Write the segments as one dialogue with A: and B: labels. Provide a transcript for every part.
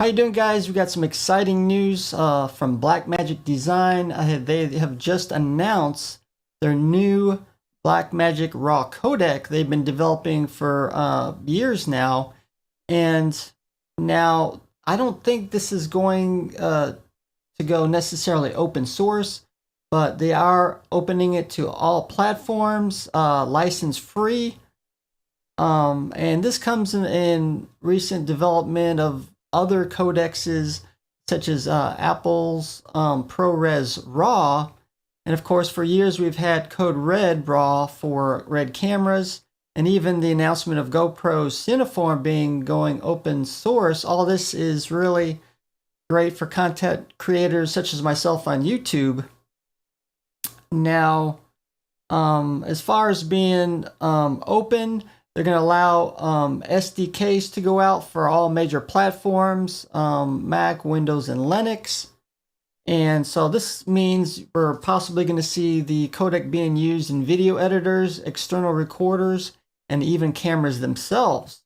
A: How you doing, guys? We got some exciting news from Blackmagic Design. They have just announced their new Blackmagic Raw Codec they've been developing for years now. And now I don't think this is going to go necessarily open source, but they are opening it to all platforms, license free. And this comes in recent development of other codecs such as Apple's ProRes RAW. And of course, for years we've had Code Red RAW for Red cameras, and even the announcement of GoPro Cineform going open source. All this is really great for content creators such as myself on YouTube. Now, as far as being open, they're going to allow SDKs to go out for all major platforms, Mac, Windows, and Linux. And so this means we're possibly going to see the codec being used in video editors, external recorders, and even cameras themselves.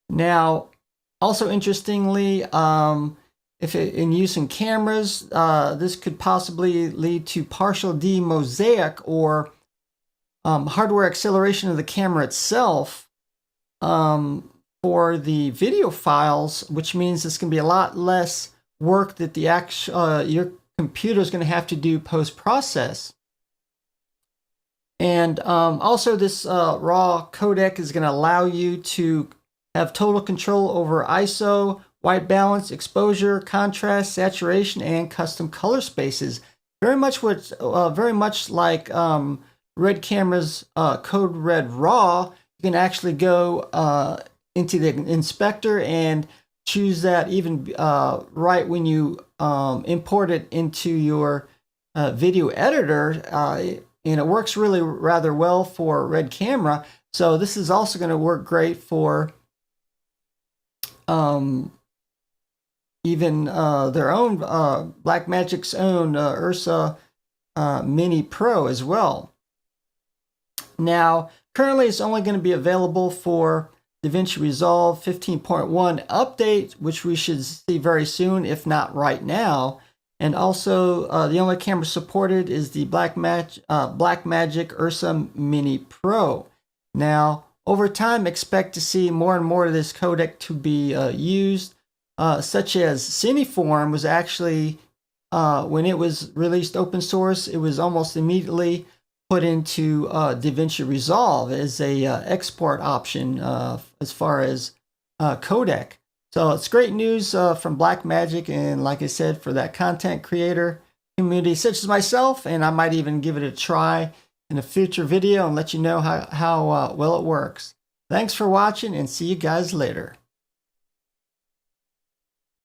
A: Now, also interestingly, if in use in cameras, this could possibly lead to partial De-Mosaic or hardware acceleration of the camera itself for the video files, which means it's going to be a lot less work that the your computer is going to have to do post-process. And also this raw codec is going to allow you to have total control over ISO, white balance, exposure, contrast, saturation, and custom color spaces. Very much like Red Camera's Code Red RAW. You can actually go into the inspector and choose that even right when you import it into your video editor, and it works really rather well for Red Camera. So this is also going to work great for even their own Blackmagic's own Ursa Mini Pro as well. Now, currently it's only going to be available for DaVinci Resolve 15.1 update, which we should see very soon, if not right now. And also, the only camera supported is the Blackmagic Ursa Mini Pro. Now, over time, expect to see more and more of this codec to be used, such as Cineform was actually, when it was released open source, it was almost immediately put into DaVinci Resolve as a export option as far as codec. So it's great news from Blackmagic, and like I said, for that content creator community such as myself, and I might even give it a try in a future video and let you know how well it works. Thanks for watching, and see you guys later.